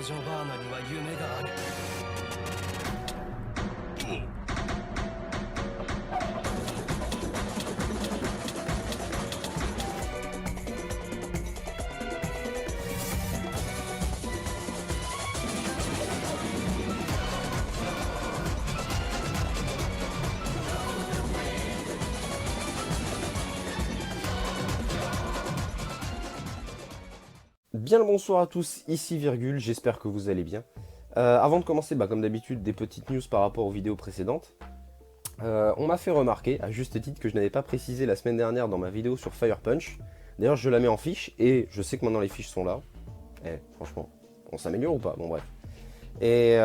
女バーナには夢がある。Bien le bonsoir à tous, ici Virgule, j'espère que vous allez bien. Avant de commencer, comme d'habitude, des petites news par rapport aux vidéos précédentes. On m'a fait remarquer, à juste titre, que je n'avais pas précisé la semaine dernière dans ma vidéo sur Fire Punch. D'ailleurs, je la mets en fiche, et je sais que maintenant les fiches sont là. Franchement, on s'améliore ou pas? Bon bref. Et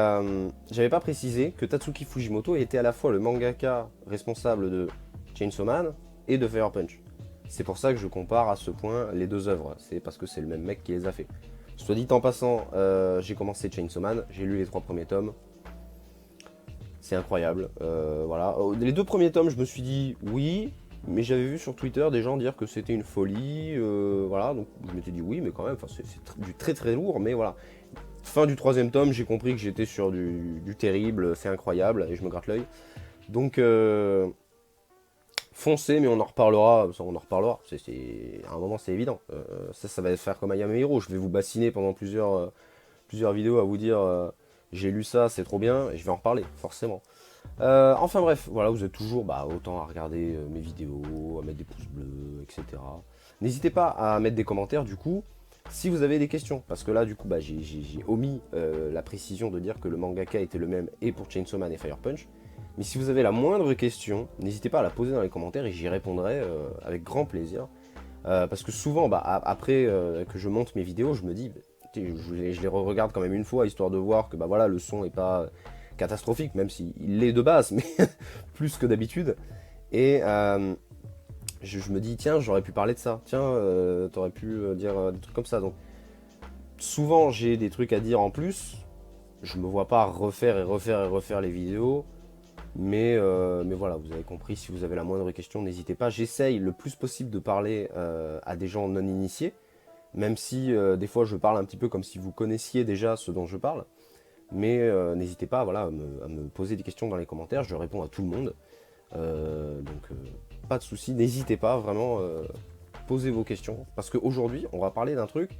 j'avais pas précisé que Tatsuki Fujimoto était à la fois le mangaka responsable de Chainsaw Man et de Fire Punch. C'est pour ça que je compare à ce point les deux œuvres, c'est parce que c'est le même mec qui les a fait. Soit dit en passant, j'ai commencé Chainsaw Man, j'ai lu les 3 premiers tomes. C'est incroyable, voilà. Les 2 premiers tomes, je me suis dit oui, mais j'avais vu sur Twitter des gens dire que c'était une folie, voilà. Donc je m'étais dit oui, mais quand même, c'est du très très lourd, mais voilà. Fin du 3e tome, j'ai compris que j'étais sur du terrible, c'est incroyable, et je me gratte l'œil. Donc... foncez, mais on en reparlera, ça, on en reparlera, à un moment c'est évident. Ça va faire comme I Am a Hero, je vais vous bassiner pendant plusieurs vidéos à vous dire j'ai lu ça, c'est trop bien, et je vais en reparler, forcément. Enfin bref, voilà, vous êtes toujours autant à regarder mes vidéos, à mettre des pouces bleus, etc. N'hésitez pas à mettre des commentaires du coup, si vous avez des questions, parce que là du coup j'ai omis la précision de dire que le mangaka était le même et pour Chainsaw Man et Fire Punch. Mais si vous avez la moindre question, n'hésitez pas à la poser dans les commentaires et j'y répondrai avec grand plaisir. Parce que souvent, après que je monte mes vidéos, je me dis, je les re-regarde quand même une fois, histoire de voir que voilà, le son n'est pas catastrophique, même s'il l'est de base, mais plus que d'habitude. Et je me dis, tiens, j'aurais pu parler de ça, tiens, t'aurais pu dire des trucs comme ça. Donc souvent, j'ai des trucs à dire en plus. Je me vois pas refaire et refaire et refaire les vidéos. Mais voilà, vous avez compris, si vous avez la moindre question, n'hésitez pas. J'essaye le plus possible de parler à des gens non initiés, même si des fois je parle un petit peu comme si vous connaissiez déjà ce dont je parle. Mais n'hésitez pas voilà, à me poser des questions dans les commentaires, je réponds à tout le monde. Donc pas de souci, n'hésitez pas, vraiment, posez vos questions. Parce qu'aujourd'hui, on va parler d'un truc...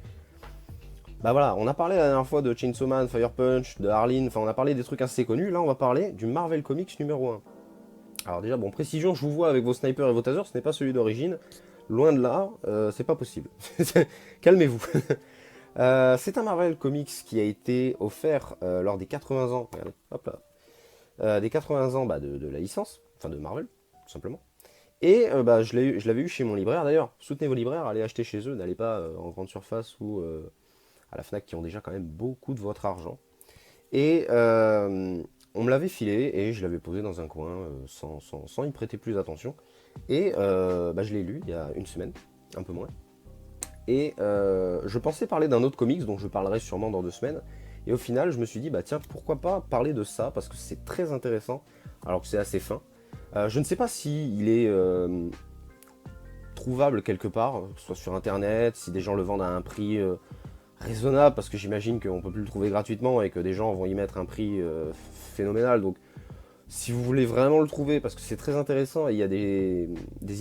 voilà, on a parlé la dernière fois de Chainsaw Man, Fire Punch, de Arline, enfin on a parlé des trucs assez connus, là on va parler du Marvel Comics numéro 1. Alors déjà, précision, je vous vois avec vos snipers et vos tasers, ce n'est pas celui d'origine, loin de là, c'est pas possible. Calmez-vous. C'est un Marvel Comics qui a été offert lors des 80 ans, regardez, hop là, des 80 ans de la licence, enfin de Marvel, tout simplement. Et je l'avais eu chez mon libraire d'ailleurs, soutenez vos libraires, allez acheter chez eux, n'allez pas en grande surface ou... à la Fnac qui ont déjà quand même beaucoup de votre argent. Et on me l'avait filé et je l'avais posé dans un coin sans y prêter plus attention. Et je l'ai lu il y a une semaine, un peu moins. Et je pensais parler d'un autre comics dont je parlerai sûrement dans 2 semaines. Et au final, je me suis dit, tiens, pourquoi pas parler de ça, parce que c'est très intéressant, alors que c'est assez fin. Je ne sais pas s'il est trouvable quelque part, que ce soit sur internet, si des gens le vendent à un prix... raisonnable, parce que j'imagine qu'on peut plus le trouver gratuitement et que des gens vont y mettre un prix phénoménal. Donc si vous voulez vraiment le trouver, parce que c'est très intéressant et il y a des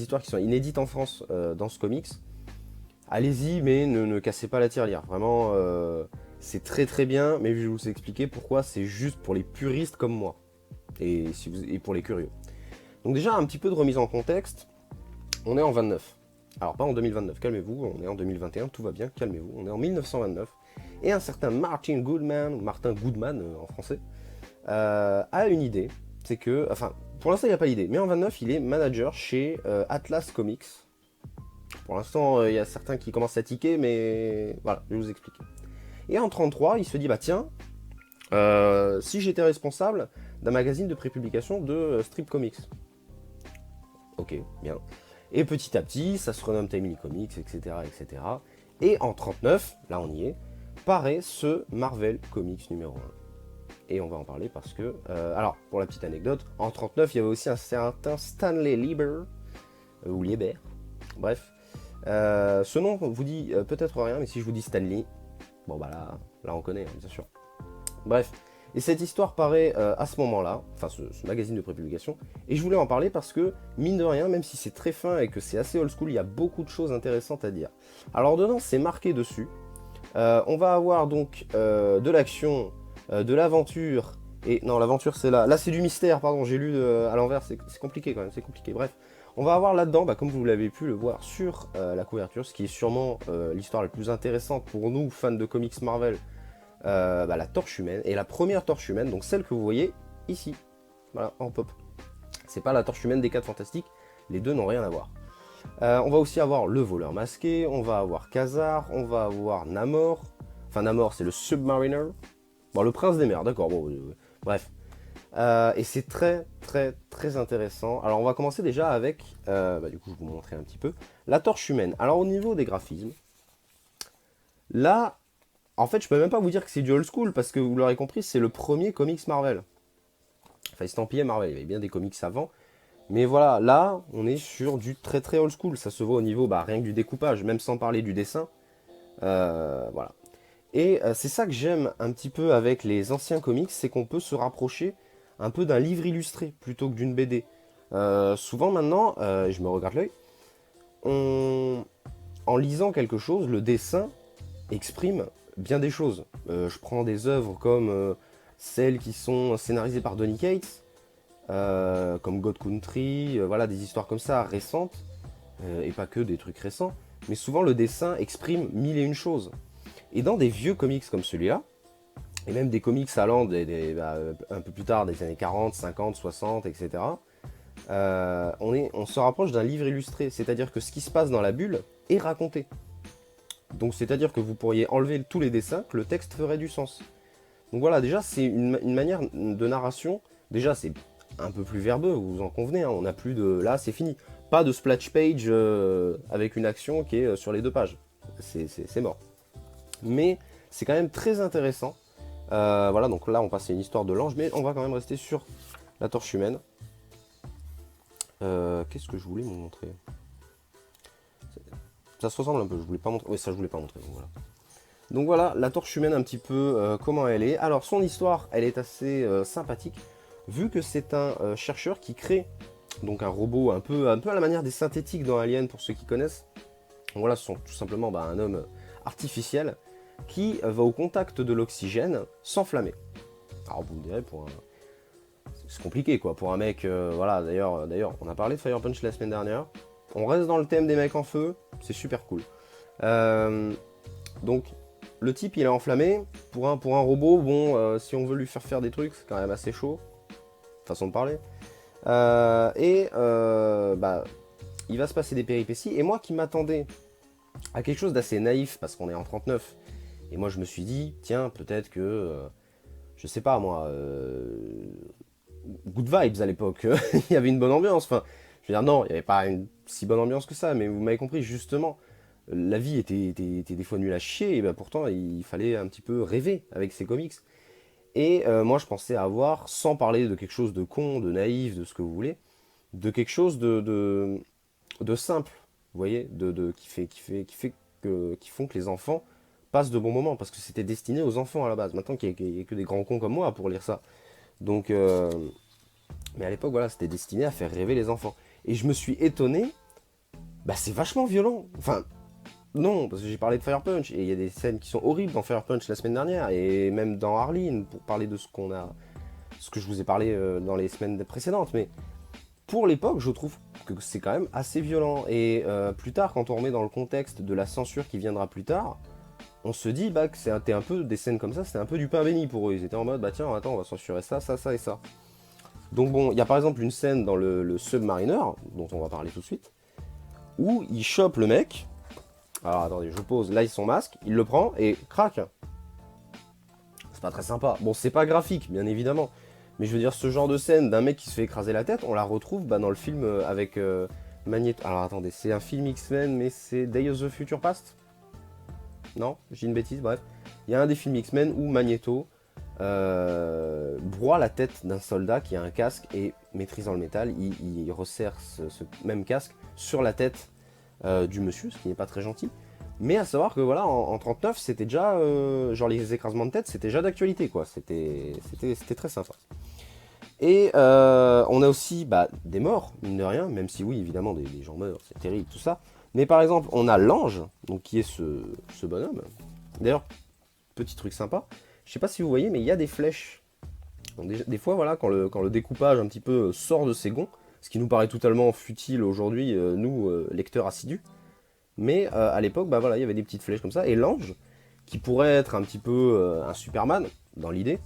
histoires qui sont inédites en France dans ce comics, allez-y, mais ne cassez pas la tirelire. Vraiment, c'est très très bien, mais je vais vous expliquer pourquoi c'est juste pour les puristes comme moi et pour les curieux. Donc déjà, un petit peu de remise en contexte, on est en 29. Alors pas en 2029, calmez-vous, on est en 2021, tout va bien, calmez-vous, on est en 1929. Et un certain Martin Goodman, ou Martin Goodman en français, a une idée, c'est que, enfin, pour l'instant il n'a pas l'idée, mais en 29 il est manager chez Atlas Comics. Pour l'instant il y a certains qui commencent à tiquer, mais voilà, je vais vous expliquer. Et en 33, il se dit, tiens, si j'étais responsable d'un magazine de prépublication de strip comics. Ok, bien. Et petit à petit, ça se renomme Timely Comics, etc., etc. Et en 39, là on y est, paraît ce Marvel Comics numéro 1. Et on va en parler parce que... alors, pour la petite anecdote, en 39, il y avait aussi un certain Stanley Lieber, ou Lieber, bref. Ce nom vous dit peut-être rien, mais si je vous dis Stanley, là on connaît, hein, bien sûr. Bref, et cette histoire paraît à ce moment-là, enfin ce magazine de prépublication, et je voulais en parler parce que, mine de rien, même si c'est très fin et que c'est assez old school, il y a beaucoup de choses intéressantes à dire. Alors dedans, c'est marqué dessus, on va avoir donc de l'action, de l'aventure, et non, l'aventure c'est là c'est du mystère, pardon, j'ai lu à l'envers, c'est compliqué quand même, c'est compliqué, bref. On va avoir là-dedans, comme vous l'avez pu le voir sur la couverture, ce qui est sûrement l'histoire la plus intéressante pour nous, fans de comics Marvel, la torche humaine, et la première torche humaine, donc celle que vous voyez ici, voilà, en pop. C'est pas la torche humaine des 4 Fantastiques, les deux n'ont rien à voir. On va aussi avoir le voleur masqué, on va avoir Khazar, on va avoir Namor, enfin Namor c'est le Submariner, bon le prince des mers, d'accord, bon, bref. Et c'est très très très intéressant. Alors on va commencer déjà avec, du coup je vais vous montrer un petit peu, la torche humaine. Alors au niveau des graphismes, là, en fait je peux même pas vous dire que c'est du old school, parce que vous l'aurez compris, c'est le premier comics Marvel. Enfin estampillé Marvel, il y avait bien des comics avant. Mais voilà, là on est sur du très très old school, ça se voit au niveau rien que du découpage, même sans parler du dessin. Voilà. Et c'est ça que j'aime un petit peu avec les anciens comics, c'est qu'on peut se rapprocher un peu d'un livre illustré plutôt que d'une BD. Souvent maintenant, je me regarde l'œil, en lisant quelque chose, le dessin exprime bien des choses. Je prends des œuvres comme celles qui sont scénarisées par Donny Cates, comme God Country, voilà, des histoires comme ça récentes, et pas que des trucs récents, mais souvent le dessin exprime mille et une choses. Et dans des vieux comics comme celui-là, et même des comics allant un peu plus tard, des années 40, 50, 60, etc., on se rapproche d'un livre illustré, c'est-à-dire que ce qui se passe dans la bulle est raconté. Donc c'est-à-dire que vous pourriez enlever tous les dessins, que le texte ferait du sens. Donc voilà, déjà c'est une manière de narration, déjà c'est un peu plus verbeux, vous en convenez, hein, on n'a plus de... Là c'est fini. Pas de splash page avec une action qui est sur les 2 pages. C'est mort. Mais c'est quand même très intéressant. Voilà, donc là on passe à une histoire de l'ange, mais on va quand même rester sur la torche humaine. Qu'est-ce que je voulais vous montrer? Ça se ressemble un peu, je voulais pas montrer. Oui, ça je voulais pas montrer, donc voilà. Donc voilà, la torche humaine un petit peu comment elle est. Alors son histoire, elle est assez sympathique, vu que c'est un chercheur qui crée donc un robot un peu à la manière des synthétiques dans Alien, pour ceux qui connaissent. Donc voilà, ce sont tout simplement un homme artificiel qui va au contact de l'oxygène s'enflammer. Alors vous me direz, c'est compliqué quoi, pour un mec, voilà, d'ailleurs, on a parlé de Fire Punch la semaine dernière, on reste dans le thème des mecs en feu, c'est super cool. Donc, le type il est enflammé, pour un robot, bon, si on veut lui faire des trucs, c'est quand même assez chaud, façon de parler. Il va se passer des péripéties, et moi qui m'attendais à quelque chose d'assez naïf, parce qu'on est en 39, et moi je me suis dit, tiens, peut-être que, je sais pas moi, good vibes à l'époque, il y avait une bonne ambiance, enfin, je veux dire, non, il n'y avait pas une si bonne ambiance que ça, mais vous m'avez compris, justement, la vie était des fois nulle à chier, et pourtant il fallait un petit peu rêver avec ces comics. Et moi je pensais avoir, sans parler de quelque chose de con, de naïf, de ce que vous voulez, de quelque chose de simple, vous voyez, qui font que les enfants passent de bons moments, parce que c'était destiné aux enfants à la base. Maintenant qu'il n'y a que des grands cons comme moi pour lire ça. Donc, mais à l'époque, voilà, c'était destiné à faire rêver les enfants. Et je me suis étonné, c'est vachement violent. Enfin, non, parce que j'ai parlé de Fire Punch, et il y a des scènes qui sont horribles dans Fire Punch la semaine dernière, et même dans Arline, pour parler de ce que je vous ai parlé dans les semaines précédentes, mais pour l'époque, je trouve que c'est quand même assez violent, et plus tard, quand on remet dans le contexte de la censure qui viendra plus tard, on se dit que c'était un peu des scènes comme ça, c'était un peu du pain béni pour eux, ils étaient en mode, tiens, attends, on va censurer ça, ça, ça et ça. Donc bon, il y a par exemple une scène dans le Submariner, dont on va parler tout de suite, où il chope le mec. Alors attendez, je pose, là il son masque, il le prend et crac. C'est pas très sympa. Bon, c'est pas graphique, bien évidemment. Mais je veux dire, ce genre de scène d'un mec qui se fait écraser la tête, on la retrouve dans le film avec Magneto. Alors attendez, c'est un film X-Men, mais c'est Day of the Future Past? Non, j'ai une bêtise, bref. Il y a un des films X-Men où Magneto broie la tête d'un soldat qui a un casque et, maîtrisant le métal, il resserre ce même casque sur la tête du monsieur, ce qui n'est pas très gentil. Mais à savoir que voilà, en 39, c'était déjà, genre les écrasements de tête, c'était déjà d'actualité, quoi. C'était très sympa. Et on a aussi bah, des morts, mine de rien, même si oui, évidemment, des gens meurent, c'est terrible, tout ça. Mais par exemple, on a l'ange, donc qui est ce bonhomme. D'ailleurs, petit truc sympa, je sais pas si vous voyez, mais il y a des flèches. Donc, des fois, voilà, quand le découpage un petit peu sort de ses gonds, ce qui nous paraît totalement futile aujourd'hui, nous, lecteurs assidus, mais à l'époque, bah voilà, il y avait des petites flèches comme ça, et l'ange, qui pourrait être un petit peu un Superman, dans l'idée,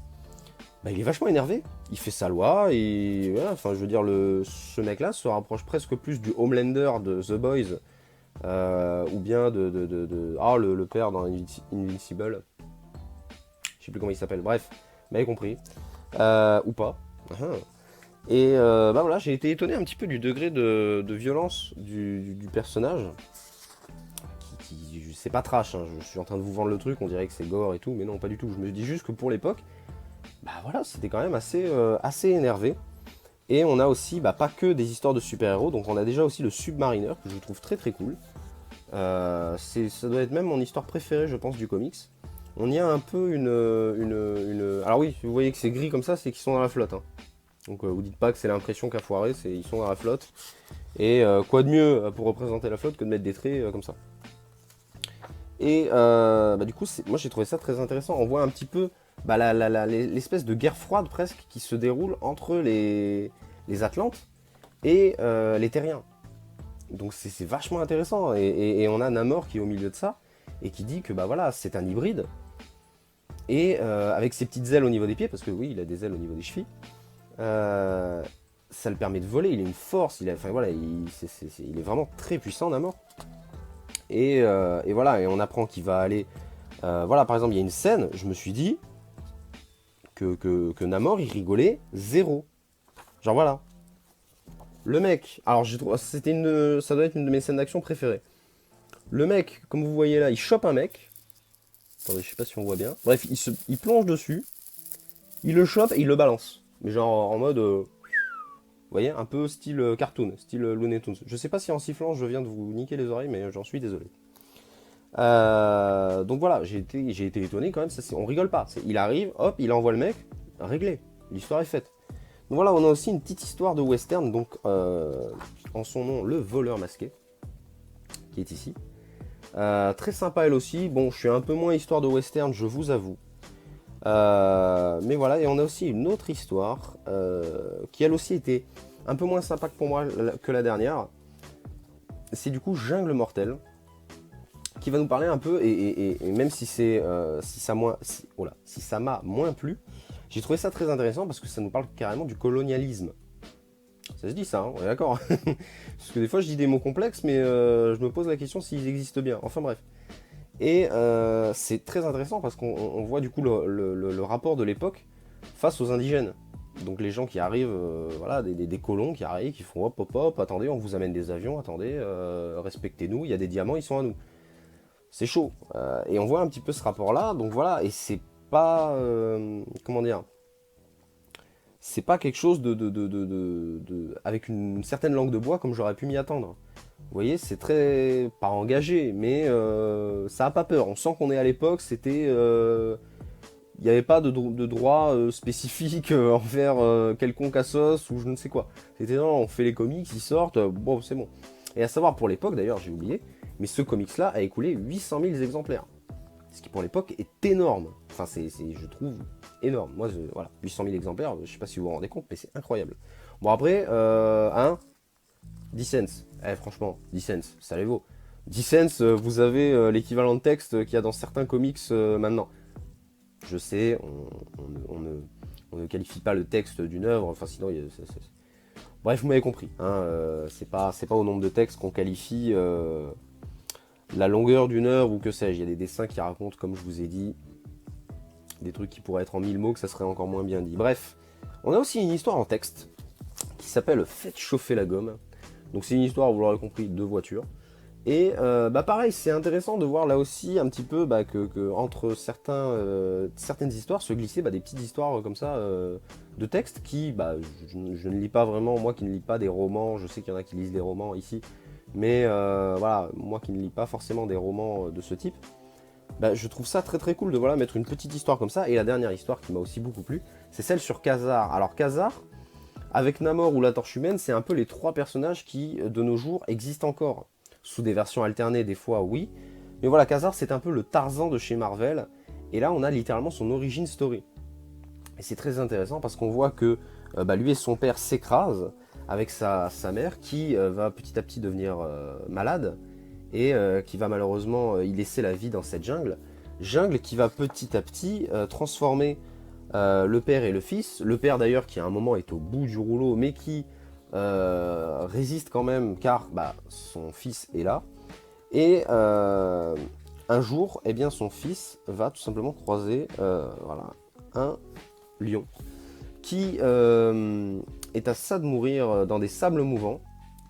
bah, il est vachement énervé. Il fait sa loi et voilà, enfin je veux dire ce mec-là se rapproche presque plus du Homelander de The Boys ou bien ah le père dans Invincible. Je sais plus comment il s'appelle. Bref, vous m'avez compris ou pas. Et bah voilà, j'ai été étonné un petit peu du degré de violence du personnage. C'est pas trash, hein. Je suis en train de vous vendre le truc, on dirait que c'est gore et tout, mais non pas du tout. Je me dis juste que pour l'époque, bah voilà, c'était quand même assez énervé. Et on a aussi, bah, pas que des histoires de super-héros, donc on a déjà aussi le Submariner, que je trouve très très cool. Ça doit être même mon histoire préférée, je pense, du comics. On y a un peu Alors oui, vous voyez que c'est gris comme ça, c'est qu'ils sont dans la flotte. Hein. Donc vous dites pas que c'est l'impression qu'a foiré, ils sont dans la flotte. Et quoi de mieux pour représenter la flotte que de mettre des traits comme ça. Et bah, du coup, moi j'ai trouvé ça très intéressant. On voit un petit peu bah, l'espèce de guerre froide presque qui se déroule entre les Atlantes et les Terriens. Donc c'est vachement intéressant. Et on a Namor qui est au milieu de ça et qui dit que bah voilà, c'est un hybride. Et avec ses petites ailes au niveau des pieds, parce que oui, il a des ailes au niveau des chevilles, ça le permet de voler. Il a une force, enfin, voilà, il est vraiment très puissant, Namor. Et voilà, et on apprend qu'il va aller. Voilà, par exemple, il y a une scène, je me suis dit que Namor il rigolait zéro. Genre voilà. Le mec, alors ça doit être une de mes scènes d'action préférées. Le mec, comme vous voyez là, il chope un mec. Attendez, je sais pas si on voit bien. Bref, il plonge dessus, il le chope et il le balance. Mais genre en mode. Vous voyez, un peu style cartoon, style Looney Tunes. Je sais pas si en sifflant je viens de vous niquer les oreilles, mais j'en suis désolé. Donc voilà, j'ai été étonné quand même, on rigole pas. Il arrive, hop, il envoie le mec, réglé, l'histoire est faite. Donc voilà, on a aussi une petite histoire de western, donc en son nom, le voleur masqué, qui est ici. Très sympa elle aussi, bon je suis un peu moins histoire de western, je vous avoue. Mais voilà, et on a aussi une autre histoire qui elle aussi était un peu moins sympa que pour moi que la dernière. C'est du coup Jungle Mortel, qui va nous parler un peu, et même si ça m'a moins plu, j'ai trouvé ça très intéressant parce que ça nous parle carrément du colonialisme. Ça se dit ça, hein, on est d'accord. Parce que des fois je dis des mots complexes, mais je me pose la question s'ils existent bien. Enfin bref. Et c'est très intéressant parce qu'on voit du coup le rapport de l'époque face aux indigènes. Donc les gens qui arrivent, voilà, des colons qui arrivent, qui font hop hop hop, attendez, on vous amène des avions, attendez, respectez-nous, il y a des diamants, ils sont à nous. C'est chaud. Et on voit un petit peu ce rapport-là, donc voilà, et c'est pas, comment dire, c'est pas quelque chose avec une certaine langue de bois comme j'aurais pu m'y attendre. Vous voyez, c'est très, pas engagé, mais ça a pas peur. On sent qu'on est à l'époque, c'était, il n'y avait pas de droit spécifique envers quelconque Assos ou je ne sais quoi. C'était non, on fait les comics, ils sortent, bon c'est bon. Et à savoir pour l'époque d'ailleurs, j'ai oublié, mais ce comics-là a écoulé 800 000 exemplaires. Ce qui pour l'époque est énorme. Enfin, je trouve, énorme. Moi, voilà, 800 000 exemplaires, je sais pas si vous vous rendez compte, mais c'est incroyable. Bon, après, 10 cents. Franchement, 10 cents, ça les vaut. 10 cents, vous avez l'équivalent de texte qu'il y a dans certains comics maintenant. Je sais, on ne qualifie pas le texte d'une œuvre, enfin sinon, bref, vous m'avez compris. Hein, c'est pas au nombre de textes qu'on qualifie la longueur d'une œuvre ou que sais-je. Il y a des dessins qui racontent, comme je vous ai dit, des trucs qui pourraient être en 1000 mots, que ça serait encore moins bien dit. Bref, on a aussi une histoire en texte qui s'appelle Faites chauffer la gomme. Donc c'est une histoire, vous l'aurez compris, de voiture. Et bah pareil, c'est intéressant de voir là aussi un petit peu que entre certaines histoires se glisser des petites histoires comme ça de textes qui, je ne lis pas vraiment, moi qui ne lis pas des romans, je sais qu'il y en a qui lisent des romans ici, Mais voilà, moi qui ne lis pas forcément des romans de ce type, bah, je trouve ça très très cool de voilà, mettre une petite histoire comme ça. Et la dernière histoire qui m'a aussi beaucoup plu, c'est celle sur Khazar. Alors Khazar, avec Namor ou la Torche Humaine, c'est un peu les 3 personnages qui, de nos jours, existent encore. Sous des versions alternées, des fois, oui. Mais voilà, Khazar, c'est un peu le Tarzan de chez Marvel. Et là, on a littéralement son origin story. Et c'est très intéressant parce qu'on voit que bah, lui et son père s'écrasent avec sa mère qui va petit à petit devenir malade et qui va malheureusement y laisser la vie dans cette jungle. Jungle qui va petit à petit transformer le père et le fils. Le père d'ailleurs qui à un moment est au bout du rouleau mais qui résiste quand même car bah, son fils est là. Et un jour, eh bien, son fils va tout simplement croiser voilà, un lion qui est à ça de mourir dans des sables mouvants.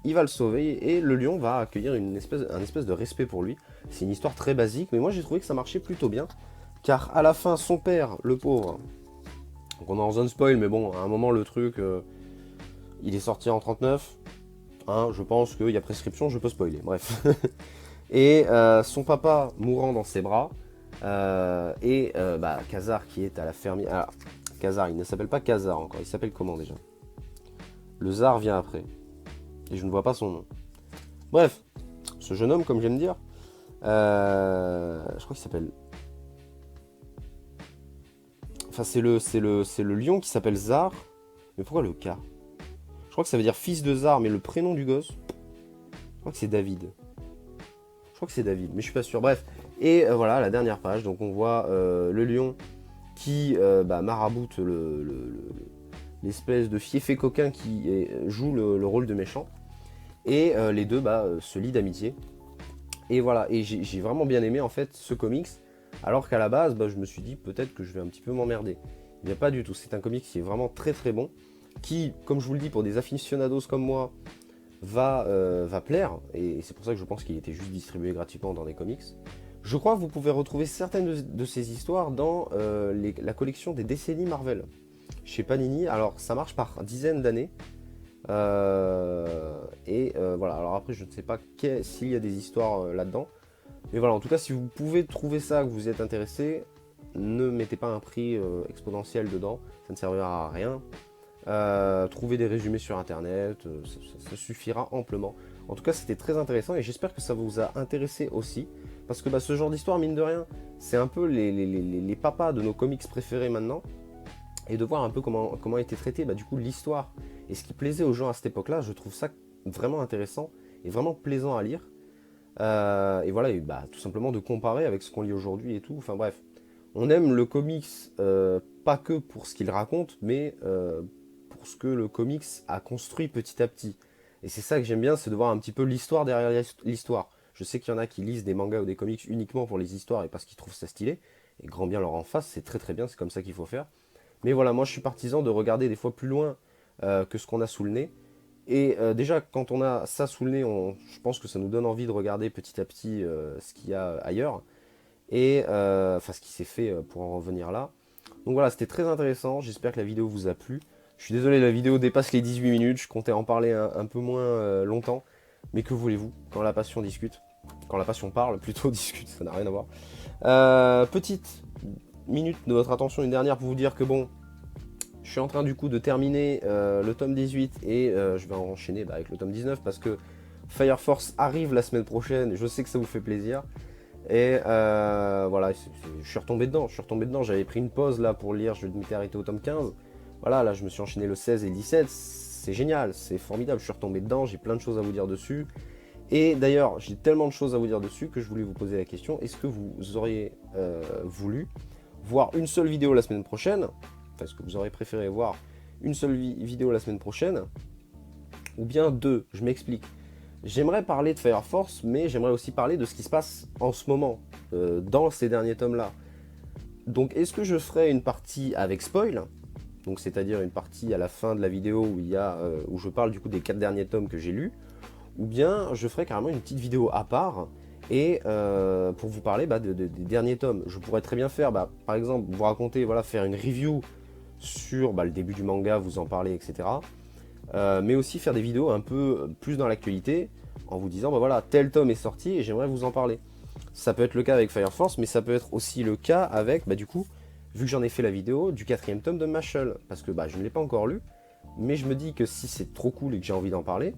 Il va le sauver et le lion va accueillir un espèce de respect pour lui. C'est une histoire très basique, mais moi j'ai trouvé que ça marchait plutôt bien. Car à la fin, son père, le pauvre, donc on est en zone spoil, mais bon, à un moment le truc, il est sorti en 39. Hein, je pense qu'il y a prescription, je peux spoiler, bref. Et son papa mourant dans ses bras, et bah, Khazar qui est à la fermière. Alors, Khazar, il ne s'appelle pas Khazar encore, il s'appelle comment déjà? Le Zar vient après. Et je ne vois pas son nom. Bref, ce jeune homme, comme j'aime dire, je crois qu'il s'appelle. Enfin, c'est le lion qui s'appelle Zar. Mais pourquoi le K? Je crois que ça veut dire fils de Zar, mais le prénom du gosse, je crois que c'est David. Je crois que c'est David, mais je suis pas sûr. Bref, et voilà la dernière page. Donc on voit le lion qui bah, maraboute l'espèce de fiefé coquin qui joue le rôle de méchant. Et les deux bah, se lient d'amitié. Et voilà, et j'ai vraiment bien aimé en fait ce comics. Alors qu'à la base, bah, je me suis dit peut-être que je vais un petit peu m'emmerder. Il n'y a pas du tout, c'est un comics qui est vraiment très très bon. Qui, comme je vous le dis, pour des aficionados comme moi, va plaire. Et c'est pour ça que je pense qu'il était juste distribué gratuitement dans des comics. Je crois que vous pouvez retrouver certaines de ces histoires dans la collection des décennies Marvel. Chez Panini, alors ça marche par dizaines d'années. Voilà, alors après je ne sais pas s'il y a des histoires là-dedans. Mais voilà, en tout cas si vous pouvez trouver ça, que vous êtes intéressé, ne mettez pas un prix exponentiel dedans, ça ne servira à rien. Trouver des résumés sur internet, ça suffira amplement. En tout cas c'était très intéressant et j'espère que ça vous a intéressé aussi. Parce que bah, ce genre d'histoire, mine de rien, c'est un peu les papas de nos comics préférés maintenant. Et de voir un peu comment a été traité bah, du coup l'histoire et ce qui plaisait aux gens à cette époque-là, je trouve ça vraiment intéressant et vraiment plaisant à lire. Et voilà, et bah, tout simplement de comparer avec ce qu'on lit aujourd'hui et tout. Enfin bref, on aime le comics pas que pour ce qu'il raconte, mais pour ce que le comics a construit petit à petit. Et c'est ça que j'aime bien, c'est de voir un petit peu l'histoire derrière l'histoire. Je sais qu'il y en a qui lisent des mangas ou des comics uniquement pour les histoires et parce qu'ils trouvent ça stylé. Et grand bien leur en face, c'est très très bien, c'est comme ça qu'il faut faire. Mais voilà, moi je suis partisan de regarder des fois plus loin que ce qu'on a sous le nez. Et déjà, quand on a ça sous le nez, je pense que ça nous donne envie de regarder petit à petit ce qu'il y a ailleurs. Et enfin, ce qui s'est fait pour en revenir là. Donc voilà, c'était très intéressant. J'espère que la vidéo vous a plu. Je suis désolé, la vidéo dépasse les 18 minutes. Je comptais en parler un peu moins longtemps. Mais que voulez-vous, quand la passion discute, quand la passion parle, plutôt discute, ça n'a rien à voir. Petite minute de votre attention, une dernière pour vous dire que bon, je suis en train du coup de terminer le tome 18 et je vais enchaîner avec le tome 19 parce que Fire Force arrive la semaine prochaine. Je sais que ça vous fait plaisir. Et voilà, je suis retombé dedans, j'avais pris une pause là pour lire, je m'étais arrêté au tome 15. Voilà, là je me suis enchaîné le 16 et le 17, c'est génial, c'est formidable, je suis retombé dedans, j'ai plein de choses à vous dire dessus. Et d'ailleurs, j'ai tellement de choses à vous dire dessus que je voulais vous poser la question, est-ce que vous auriez voulu voir une seule vidéo la semaine prochaine? Enfin, est-ce que vous auriez préféré voir une seule vidéo la semaine prochaine? Ou bien deux, je m'explique. J'aimerais parler de Fire Force, mais j'aimerais aussi parler de ce qui se passe en ce moment, dans ces derniers tomes-là. Donc, est-ce que je ferai une partie avec spoil? Donc, c'est-à-dire une partie à la fin de la vidéo où je parle du coup des 4 derniers tomes que j'ai lus, ou bien je ferai carrément une petite vidéo à part, et pour vous parler des derniers tomes. Je pourrais très bien faire, par exemple, vous raconter, voilà, faire une review sur le début du manga, vous en parler, etc. Mais aussi faire des vidéos un peu plus dans l'actualité, en vous disant, bah voilà, tel tome est sorti et j'aimerais vous en parler. Ça peut être le cas avec Fire Force, mais ça peut être aussi le cas avec, bah du coup, vu que j'en ai fait la vidéo, du 4e tome de Mashle. Parce que bah, je ne l'ai pas encore lu, mais je me dis que si c'est trop cool et que j'ai envie d'en parler,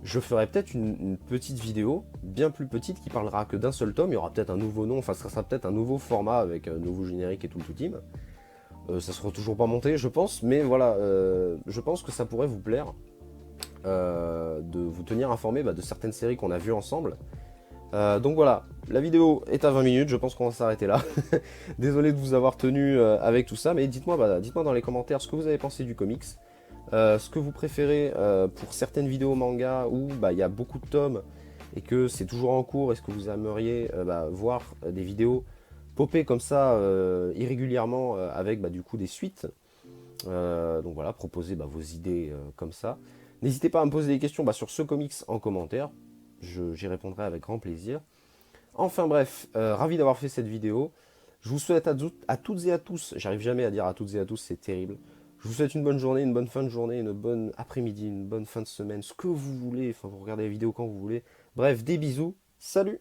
je ferai peut-être une petite vidéo, bien plus petite, qui parlera que d'un seul tome. Il y aura peut-être un nouveau nom, enfin ça sera peut-être un nouveau format avec un nouveau générique et tout le team. Ça sera toujours pas monté, je pense, mais voilà, je pense que ça pourrait vous plaire de vous tenir informé de certaines séries qu'on a vues ensemble. Donc voilà, la vidéo est à 20 minutes, je pense qu'on va s'arrêter là. Désolé de vous avoir tenu avec tout ça, mais dites-moi dites-moi dans les commentaires ce que vous avez pensé du comics. Ce que vous préférez pour certaines vidéos manga où il y a beaucoup de tomes et que c'est toujours en cours, est-ce que vous aimeriez voir des vidéos popper comme ça irrégulièrement avec du coup des suites. Donc voilà, proposez vos idées comme ça. N'hésitez pas à me poser des questions sur ce comics en commentaire, j'y répondrai avec grand plaisir. Enfin bref, ravi d'avoir fait cette vidéo. Je vous souhaite à toutes et à tous, j'arrive jamais à dire à toutes et à tous, c'est terrible. Je vous souhaite une bonne journée, une bonne fin de journée, une bonne après-midi, une bonne fin de semaine, ce que vous voulez. Enfin, vous regardez la vidéo quand vous voulez. Bref, des bisous, salut!